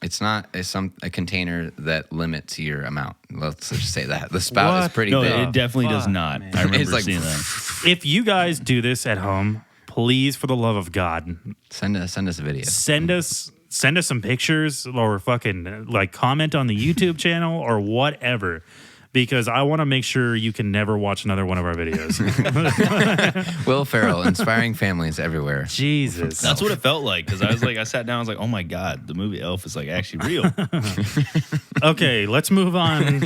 It's not a container that limits your amount. Let's just say that the spout is What? pretty No, big. it definitely does Fuck, not. man. I remember It's like- seeing that. If you guys do this at home, please, for the love of God, Send us a video. send us some pictures or fucking like comment on the YouTube channel or whatever. Because I want to make sure you can never watch another one of our videos. Will Ferrell, inspiring families everywhere. Jesus. That's what it felt like because I sat down, I was like, oh my god, the movie Elf is like actually real. Okay, let's move on.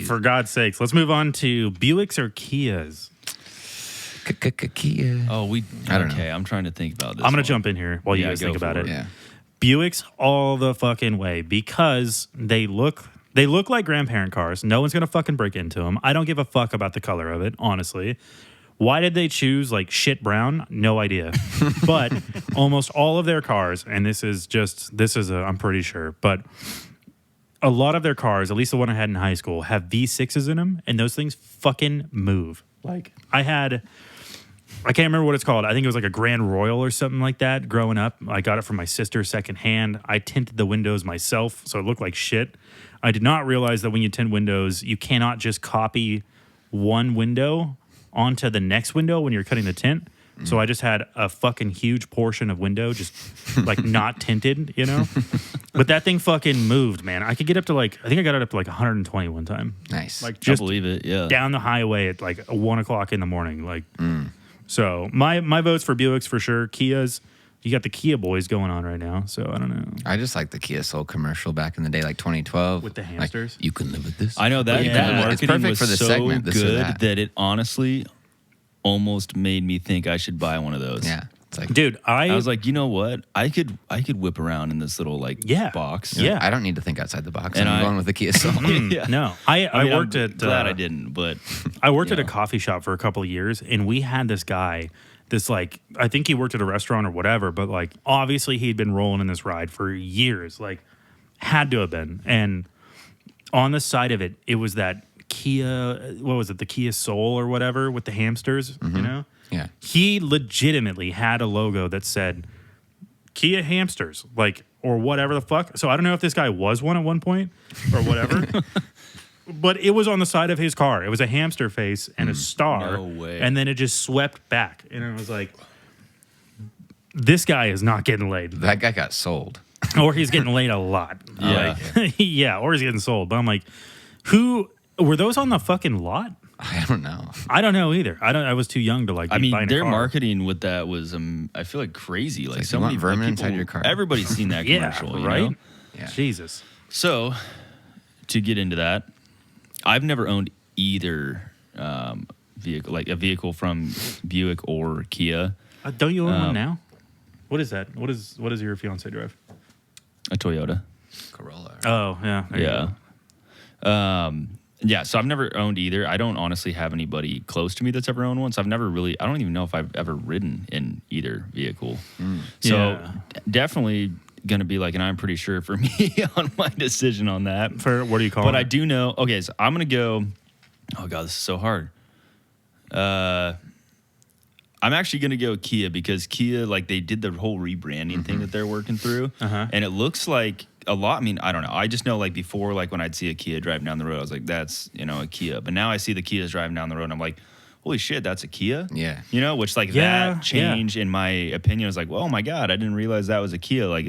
For God's sakes, let's move on to Buicks or Kias. Kia. Oh, I don't know. okay. I'm trying to think about this. I'm going one. to jump in here while you Yeah, guys go think for about it. Yeah. Buicks all the fucking way because they look like grandparent cars. No one's going to fucking break into them. I don't give a fuck about the color of it, honestly. Why did they choose like shit brown? No idea. But almost all of their cars, and I'm pretty sure, but a lot of their cars, at least the one I had in high school, have V6s in them, and those things fucking move. Like I had I can't remember what it's called. I think it was like a Grand Royal or something like that growing up. I got it from my sister secondhand. I tinted the windows myself, so it looked like shit. I did not realize that when you tint windows, you cannot just copy one window onto the next window when you're cutting the tint. So I just had a fucking huge portion of window just like not tinted, you know? But that thing fucking moved, man. I could get up to like, I think I got it up to like 120 one time. Nice. Like I just believe it. Yeah. down the highway at like 1 o'clock in the morning. Like, so my vote's for Buicks for sure. Kias, you got the Kia boys going on right now. So I don't know. I just like the Kia Soul commercial back in the day, like 2012. With the Like, hamsters? you can live with this. I know that Yeah. that It's marketing perfect was for the so segment, this or good that. that it honestly almost made me think I should buy one of those. Yeah. It's like, Dude, I was like, you know what? I could whip around in this little like Yeah. box. Yeah. I don't need to think outside the box. And I'm I- going with the Kia Soul. Yeah. no. I I mean, worked I'm at. glad I didn't, but I worked at a Yeah. coffee shop for a couple of years, and we had this guy, this like, I think he worked at a restaurant or whatever, but like, obviously he'd been rolling in this ride for years, like, had to have been. And on the side of it, it was that Kia, what was it, the Kia Soul or whatever with the hamsters, you know? Yeah. He legitimately had a logo that said Kia hamsters, like, or whatever the fuck. So I don't know if this guy was one at one point or whatever. But it was on the side of his car. It was a hamster face and a star. No way. And then it just swept back. And I was like, this guy is not getting laid. That guy got sold. Or he's getting laid a lot. Yeah. Like, yeah, or he's getting sold. But I'm like, who were those on the fucking lot? I don't know. I don't know either. I was too young to like I be mean, buying a their car. marketing with that was I feel like crazy. Like like, so you want many vermin like, inside people- your car? Everybody's seen that Yeah, commercial, you right? know? Yeah. Jesus. So, to get into that, I've never owned either vehicle, like a vehicle from Buick or Kia, Don't you own one now? What is that? What is your fiance drive? a Toyota. Corolla. Oh, yeah. there you Yeah. go. Yeah, so I've never owned either. I don't honestly have anybody close to me that's ever owned one. So I don't even know if I've ever ridden in either vehicle. So Yeah. definitely going to be like, and I'm pretty sure for me on my decision on that. For what do you call But it? I do know, okay, so I'm going to go, oh God, this is so hard. I'm actually going to go Kia because Kia, like they did the whole rebranding thing that they're working through. And it looks like a lot. I mean, I don't know. I just know like before, like when I'd see a Kia driving down the road, I was like, that's, a Kia. But now I see the Kias driving down the road and I'm like, holy shit, that's a Kia? Yeah. Which like Yeah, that change in my opinion was like, well, oh my God, I didn't realize that was a Kia. Like,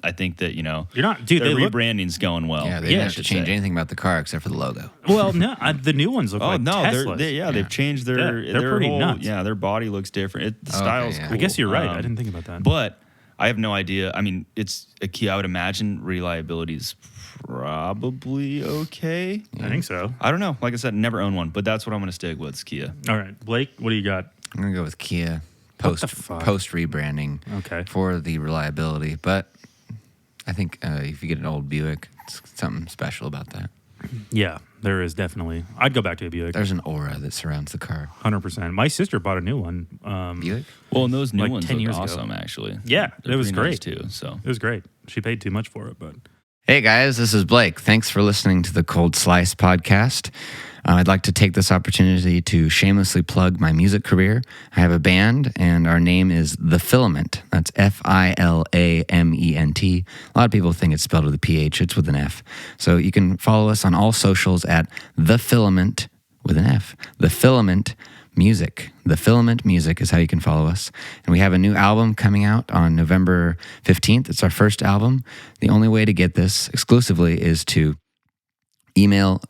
I think that, You're not, dude. their They look rebranding's going well. Yeah, they Yeah, didn't I have to should change say. anything about the car except for the logo. well. No, the new ones look Oh like no, Teslas. they've changed their Yeah, they're their pretty whole, nuts. Yeah, their body looks different. The Okay, style's yeah. cool. I guess you're right. I didn't think about that. But I have no idea. I mean, it's a Kia. I would imagine reliability is probably okay. I think so. I don't know. Like I said, never owned one, but that's what I'm going to stick with. Is Kia. All right, Blake, what do you got? I'm gonna go with Kia What the fuck? post rebranding. Okay. For the reliability, but I think if you get an old Buick, it's something special about that. Yeah, there is definitely. I'd go back to a Buick. There's an aura that surrounds the car. 100%. My sister bought a new one. Buick. Well, and those new Like ones 10 look years ago. awesome, actually. Yeah, They're it was pretty nice, great. too. So It was great. She paid too much for it, but Hey guys, this is Blake. Thanks for listening to the Cold Slice podcast. I'd like to take this opportunity to shamelessly plug my music career. I have a band, and our name is The Filament. That's Filament. A lot of people think it's spelled with a PH. It's with an F. So you can follow us on all socials at The Filament with an F. The Filament Music. The Filament Music is how you can follow us. And we have a new album coming out on November 15th. It's our first album. The only way to get this exclusively is to email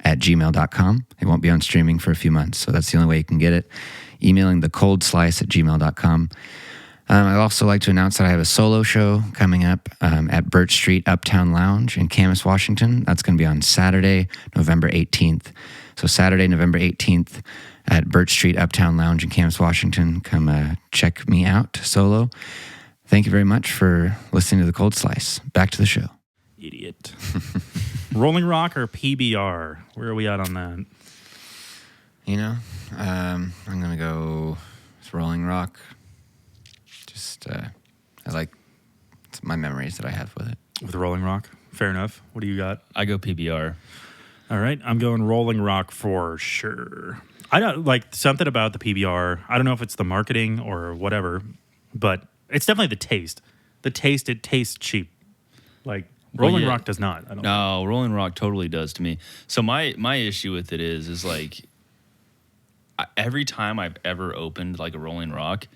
thecoldslice@gmail.com. It won't be on streaming for a few months, so that's the only way you can get it. Emailing thecoldslice@gmail.com. I'd also like to announce that I have a solo show coming up at Birch Street Uptown Lounge in Camas, Washington. That's going to be on Saturday, November 18th. So Saturday, November 18th at Birch Street Uptown Lounge in Camas, Washington. Come check me out solo. Thank you very much for listening to The Cold Slice. Back to the show. idiot. Rolling Rock or PBR? Where are we at on that? You know, I'm going to go with Rolling Rock. Just, I like it's my memories that I have with it. With Rolling Rock? Fair enough. What do you got? I go PBR. All right, I'm going Rolling Rock for sure. I don't like something about the PBR. I don't know if it's the marketing or whatever, but it's definitely the taste. It tastes cheap. Like Rolling Rock does not. I don't No, Rolling Rock totally does to me. So my issue with it is like every time I've ever opened like a Rolling Rock,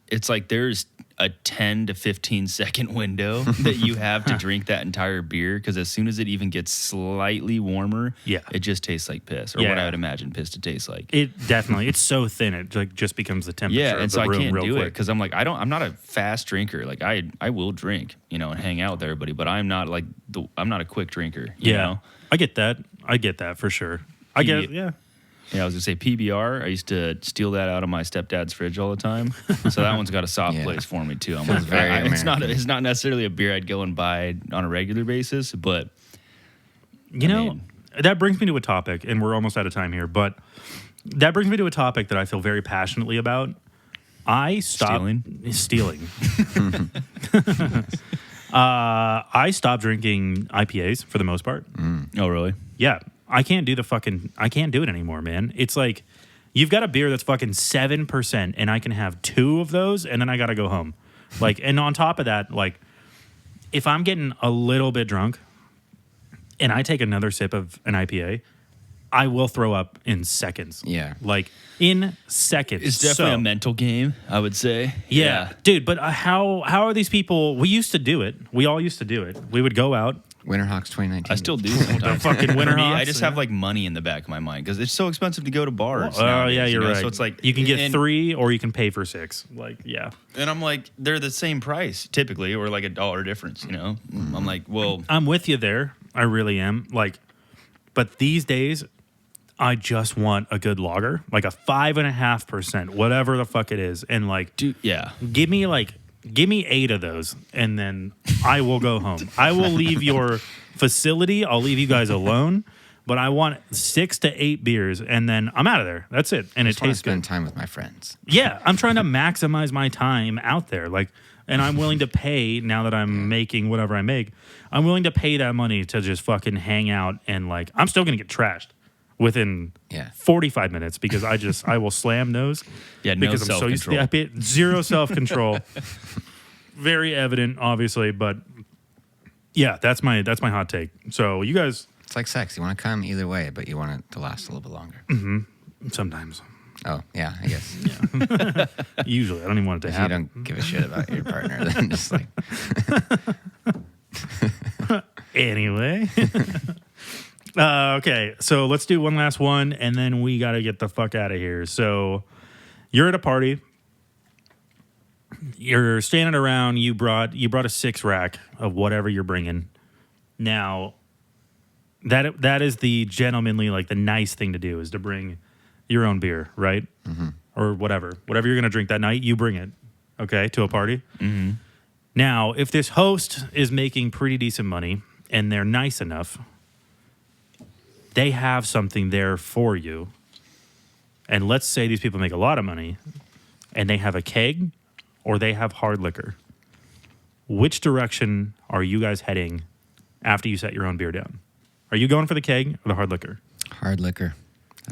it's like there's a 10 to 15 second window that you have to drink that entire beer, because as soon as it even gets slightly warmer, it just tastes like piss, or what I would imagine piss to taste like. It definitely, it's so thin it like just becomes the temperature of the room. I can't real do quick. it because I'm like I'm not a fast drinker. Like I will drink, and hang out with everybody, but I'm not like I'm not a quick drinker. You know? I get that for sure. I guess Yeah, I was gonna say PBR. I used to steal that out of my stepdad's fridge all the time, so that one's got a soft place for me too. I'm like, it's not necessarily a beer I'd go and buy on a regular basis, but that brings me to a topic, and we're almost out of time here, but that brings me to a topic that I feel very passionately about. I stopped stealing. I stopped drinking IPAs for the most part. Oh, really? Yeah. I can't do it anymore, man. It's like you've got a beer that's fucking 7% and I can have 2 of those and then I got to go home. Like, and on top of that, like if I'm getting a little bit drunk and I take another sip of an IPA, I will throw up in seconds. Yeah. Like in seconds. It's definitely a mental game, I would say. Yeah. Dude, but how are these people? We used to do it. We all used to do it. We would go out. Winterhawks 2019. I still do sometimes. The fucking Winterhawks. I just have like money in the back of my mind because it's so expensive to go to bars. Oh, yeah, you're right. So it's like you can get 3 or you can pay for 6. Like, yeah. And I'm like, they're the same price typically, or like $1 difference. I'm like, well, I'm with you there. I really am. Like, but these days, I just want a good lager, like a 5.5%, whatever the fuck it is, and like, dude, yeah, give me 8 of those, and then I will go home. I will leave your facility. I'll leave you guys alone, but I want 6 to 8 beers, and then I'm out of there. That's it, and it tastes good. Spend time with my friends. Yeah, I'm trying to maximize my time out there, like, and I'm willing to pay now that I'm making whatever I make. I'm willing to pay that money to just fucking hang out, and like, I'm still gonna get trashed within 45 minutes because I will slam those. Yeah, because I'm so used to the IPA. Zero self-control. Very evident, obviously, but yeah, that's my hot take. So you guys, it's like sex. You want to come either way, but you want it to last a little bit longer. Mm-hmm. Sometimes. Oh yeah, I guess. Yeah. Usually, I don't even want it to happen. You don't give a shit about your partner, then just like. Anyway. Okay, so let's do one last one, and then we got to get the fuck out of here. So you're at a party. You're standing around. You brought a 6-rack of whatever you're bringing. Now, that is the gentlemanly, like the nice thing to do is to bring your own beer, right? Mm-hmm. Or whatever you're gonna drink that night, you bring it. Okay, to a party. Mm-hmm. Now, if this host is making pretty decent money and they're nice enough, they have something there for you. And let's say these people make a lot of money and they have a keg or they have hard liquor. Which direction are you guys heading after you set your own beer down? Are you going for the keg or the hard liquor? Hard liquor.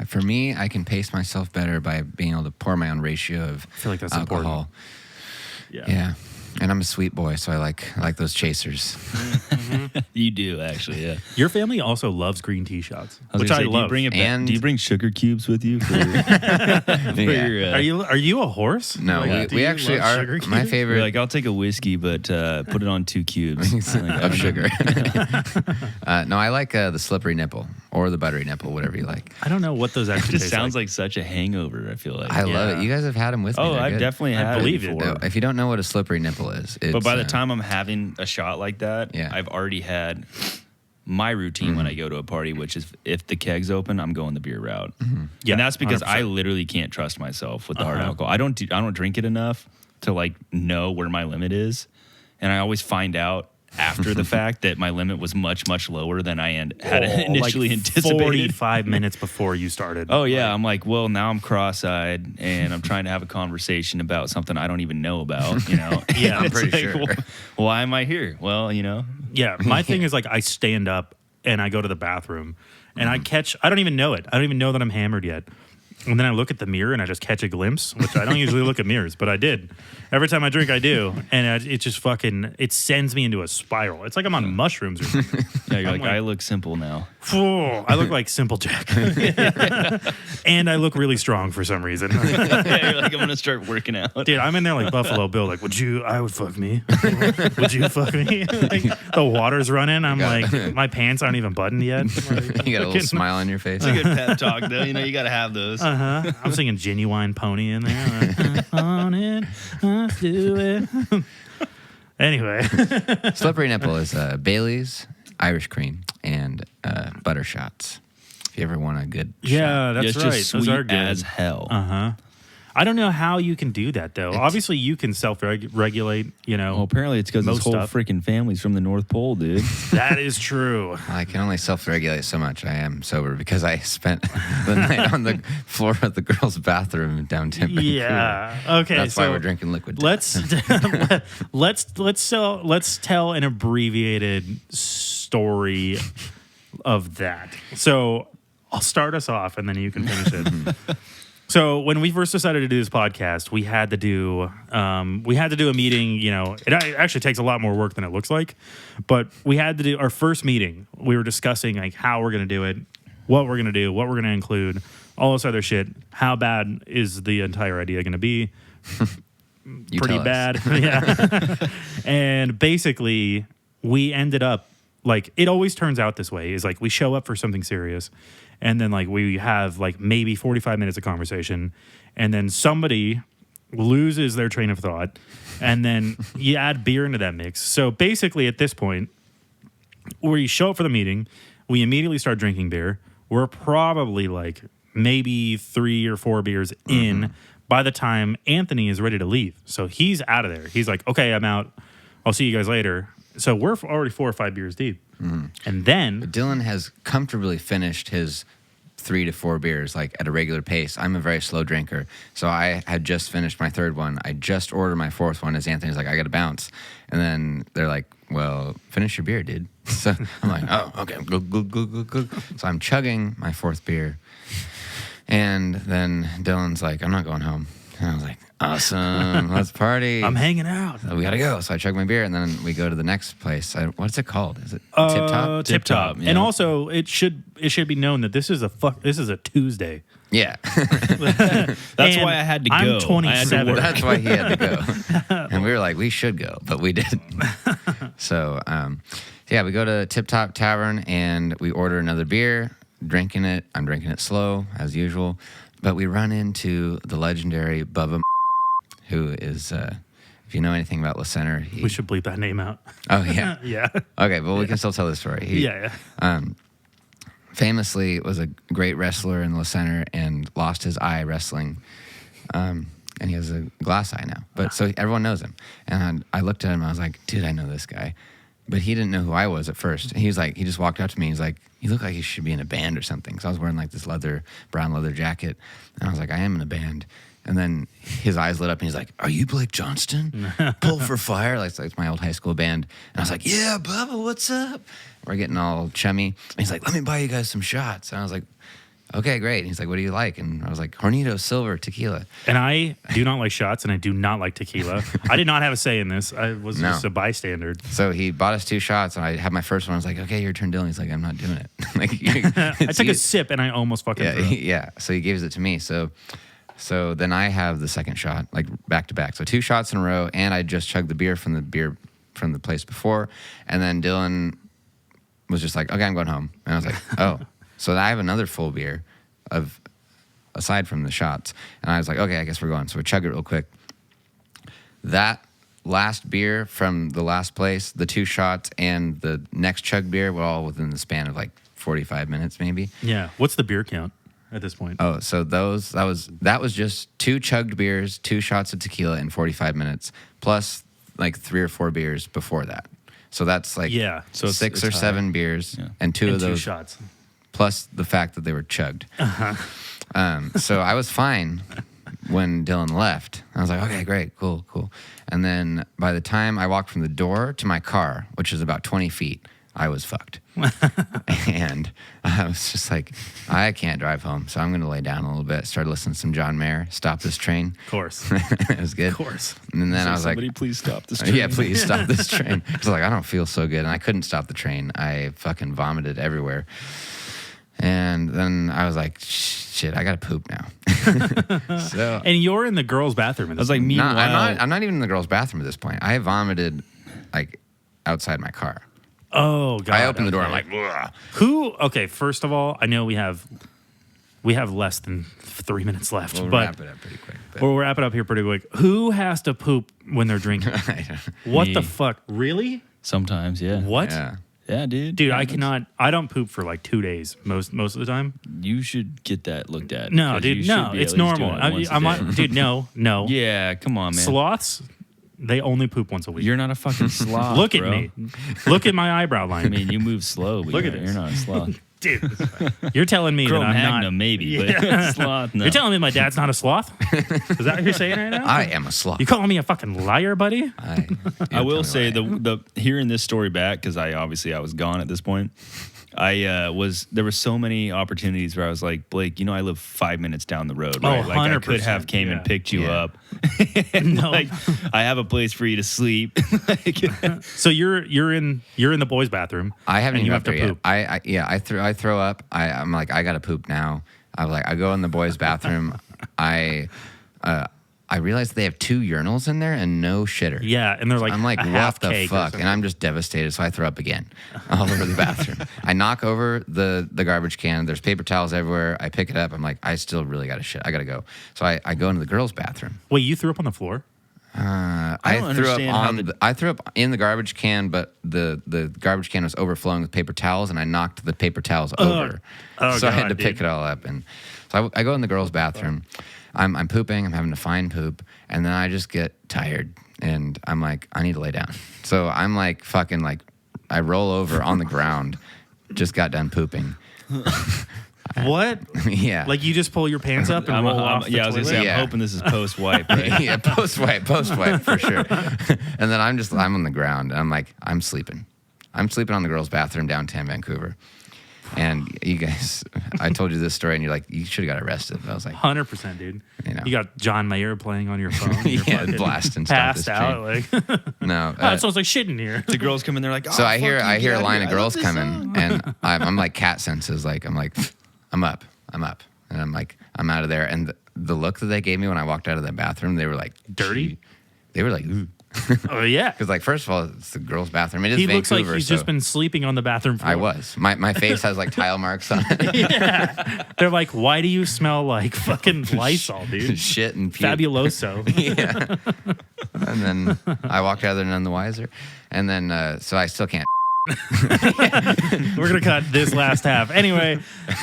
For me, I can pace myself better by being able to pour my own ratio of I feel like that's alcohol. Important. Yeah. And I'm a sweet boy, so I like those chasers. Mm-hmm. You do actually, yeah. Your family also loves green tea shots, which I love. Do you bring do you bring sugar cubes with you? For Are you a horse? No, we actually are. My favorite. Like, I'll take a whiskey, but put it on 2 cubes of sugar. No, I like the slippery nipple or the buttery nipple, whatever you like. I don't know what those actually It just sounds like. like such a hangover. I feel like I love it. You guys have had them with me. Oh, I've good. definitely had it before. If you don't know what a slippery nipple is, but by the time I'm having a shot like that, I've already had my routine when I go to a party, which is if the keg's open, I'm going the beer route. Yeah, and that's because 100%. I literally can't trust myself with the hard alcohol. I don't drink it enough to like know where my limit is, and I always find out after the fact that my limit was much, much lower than I had initially anticipated. 45 minutes before you started. Oh, yeah. I'm like, well, now I'm cross-eyed, and I'm trying to have a conversation about something I don't even know about, Yeah, I'm pretty sure. Well, why am I here? Well, Yeah, my thing is like I stand up and I go to the bathroom, and I don't even know it. I don't even know that I'm hammered yet. And then I look at the mirror and I just catch a glimpse, which I don't usually look at mirrors, but I did. Every time I drink, I do. And it just it sends me into a spiral. It's like I'm on mushrooms or something. Yeah, you're like, I look simple now. I look like Simple Jack. And I look really strong for some reason. Yeah, you're like, I'm going to start working out. Dude, I'm in there like Buffalo Bill. Like, I would fuck me. Would you fuck me? Like, the water's running. I'm like, my pants aren't even buttoned yet. Like, You got a little smile on your face. It's a good pep talk, though. You know, you got to have those. I'm singing Genuine Pony in there. Like, on it, let's do it. Anyway. Slippery Nipple is Bailey's, Irish cream, and butter shots. If you ever want a good shot. Yeah, that's it's right. just Those sweet are good. as hell. I don't know how you can do that, though. Obviously, you can self-regulate, Well, apparently it's because this most whole stuff. freaking family's from the North Pole, dude. That is true. I can only self-regulate so much. I am sober because I spent the night on the floor of the girls' bathroom in downtown Vancouver. Yeah. Okay. That's so why we're drinking liquid. Let's tell an abbreviated story of that. So I'll start us off, and then you can finish it. So when we first decided to do this podcast, we had to do a meeting. You know, it actually takes a lot more work than it looks like, but we had to do our first meeting. We were discussing like how we're going to do it, what we're going to do, what we're going to include, all this other shit. How bad is the entire idea going to be? You Pretty tell us. bad. Yeah. And basically, we ended up like it always turns out this way. Is like we show up for something serious. And then, like, we have, like, maybe 45 minutes of conversation. And then somebody loses their train of thought. And then you add beer into that mix. So, basically, at this point, we show up for the meeting. We immediately start drinking beer. We're probably, like, maybe 3 or 4 beers in by the time Anthony is ready to leave. So, he's out of there. He's like, okay, I'm out. I'll see you guys later. So, we're already 4 or 5 beers deep. And then Dylan has comfortably finished his 3 to 4 beers like at a regular pace. I'm a very slow drinker, so I had just finished my 3rd one. I just ordered my 4th one as Anthony's like, I got to bounce. And then they're like, well, finish your beer, dude. So I'm like, oh, okay. Go. So I'm chugging my 4th beer. And then Dylan's like, I'm not going home. And I was like, awesome, let's party. I'm hanging out. So we got to go. So I chug my beer, and then we go to the next place. What's it called? Is it Tip Top? Tip Top. Yeah. And also, it should be known that this is a Tuesday. Yeah. That's why I had to go. I'm 27. That's why he had to go. And we were like, we should go, but we didn't. So, yeah, we go to Tip Top Tavern, and we order another beer, drinking it. I'm drinking it slow, as usual. But we run into the legendary Bubba, who is, if you know anything about Le Center, We should bleep that name out. Oh, yeah. Yeah. Okay, but we can still tell the story. Yeah. Famously was a great wrestler in Le Center and lost his eye wrestling. And he has a glass eye now. But so everyone knows him. And I looked at him, I was like, dude, I know this guy. But he didn't know who I was at first. And he was like, he just walked up to me. He's like, you look like you should be in a band or something. So I was wearing like this brown leather jacket. And I was like, I am in a band. And then his eyes lit up and he's like, are you Blake Johnston? Pull for Fire? Like, it's my old high school band. And I was like, yeah, Bubba, what's up? We're getting all chummy. And he's like, let me buy you guys some shots. And I was like, okay, great. And he's like, what do you like? And I was like, Hornito Silver Tequila. And I do not like shots, and I do not like tequila. I did not have a say in this. I was just a bystander. So he bought us 2 shots, and I had my first one. I was like, okay, your turn, Dylan. He's like, I'm not doing it. Like, I took a sip, and I almost fucking threw up. Yeah. So he gives it to me. So then I have the second shot, like back to back. So 2 shots in a row, and I just chugged the beer from the place before. And then Dylan was just like, okay, I'm going home. And I was like, oh. So I have another full beer aside from the shots. And I was like, okay, I guess we're going. So we chug it real quick. That last beer from the last place, the 2 shots, and the next chug beer were all within the span of like 45 minutes maybe. Yeah. What's the beer count at this point? Oh, so that was just 2 chugged beers, 2 shots of tequila in 45 minutes, plus like 3 or 4 beers before that. So that's like so 6 or 7 beers, and 2 of those 2 shots. Plus the fact that they were chugged. So I was fine when Dylan left. I was like, okay, great, cool. And then by the time I walked from the door to my car, which is about 20 feet, I was fucked. And I was just like, I can't drive home, so I'm going to lay down a little bit. Started listening to some John Mayer, Stop This Train. Of course. It was good. Of course. And then I was like, somebody please stop this train. yeah, please stop this train. I was like, I don't feel so good. And I couldn't stop the train. I fucking vomited everywhere. And then I was like, shit, I got to poop now. So, And you're in the girls' bathroom. I was like, meanwhile, I'm not even in the girls' bathroom at this point. I vomited like outside my car. oh, God. I opened the door. okay. I'm like, ugh. Okay, first of all, I know we have less than 3 minutes left. We'll but wrap it up pretty quick. But we'll wrap it up here pretty quick. Who has to poop when they're drinking? What Me. the fuck? Really? sometimes, yeah. What? Yeah, dude. Dude, Yeah, I cannot. I don't poop for like 2 days most of the time. You should get that looked at. No, 'cause dude, you no, should be it's at least normal. doing it once a I'm day. not, dude, no. Yeah, come on, man. Sloths, they only poop once a week. You're not a fucking sloth. Look at bro. me. Look at my eyebrow line. I mean, you move slow, but Look at you're this. not a sloth. Dude, you're telling me that I'm Cro-Magnon, not. maybe, but Yeah. sloth, no. You're telling me my dad's not a sloth? Is that what you're saying right now? I am a sloth. You calling me a fucking liar, buddy? I will say the hearing this story back, because I was gone at this point. There were so many opportunities where I was like, Blake, I live 5 minutes down the road, right? Like I could 100%, have came yeah. and picked you Yeah. up. And like I have a place for you to sleep. Like, So you're in the boys' bathroom. I haven't and even you got have to there yet. poop. I throw up. I'm like, I gotta poop now. I was like, I go in the boys' bathroom. I realized they have 2 urinals in there and no shitter. Yeah, and they're like, I'm like, a what half the cake or fuck? something. And I'm just devastated. So I throw up again all over the bathroom. I knock over the garbage can. There's paper towels everywhere. I pick it up. I'm like, I still really got to shit. I got to go. So I go into the girls' bathroom. Wait, you threw up on the floor? don't I threw up understand how on. I threw up in the garbage can, but the garbage can was overflowing with paper towels, and I knocked the paper towels over. Oh, so I had God, to pick dude. it all up, and so I go in the girls' bathroom. I'm pooping. I'm having to find poop, and then I just get tired, and I'm like, I need to lay down. So I'm like fucking like, I roll over on the ground. Just got done pooping. What? Yeah. Like you just pull your pants up and roll off the I was gonna say, toilet? I'm Yeah. hoping this is post wipe, right? Yeah, post wipe for sure. And then I'm on the ground. And I'm like, I'm sleeping on the girls' bathroom downtown Vancouver. And you guys, I told you this story, and you're like, you should have got arrested. I was like, 100%, dude. You know. You got John Mayer playing on your phone. You're Yeah, fucking blasting Stop passed This out. Like, no. oh, it smells like shit in here. The girls come in, they're like, oh, So I hear fuck you, a get line out of here. I love girls this coming, song. and I'm like cat senses. Like I'm up, and I'm like I'm out of there. And the look that they gave me when I walked out of that bathroom, they were like Dirty? "Gee." They were like, ooh. Oh, yeah. Because like first of all, it's the girls' bathroom. It is He Vancouver. looks like he's so just been sleeping on the bathroom floor. I was. My face has like tile marks on it. Yeah. They're like, why do you smell like fucking Lysol, dude? Shit and puke. Fabuloso. Yeah. And then I walked out of there none the wiser. And then so I still can't. We're going to cut this last half. Anyway,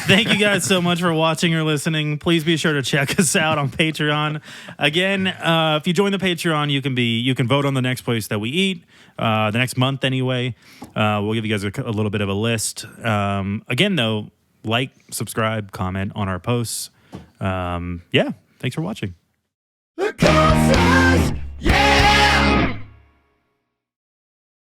thank you guys so much for watching or listening. Please be sure to check us out on Patreon. Again, if you join the Patreon, you can vote on the next place that we eat, the next month anyway. We'll give you guys a little bit of a list. Again, though, like, subscribe, comment on our posts. Yeah, thanks for watching. The coasters, yeah!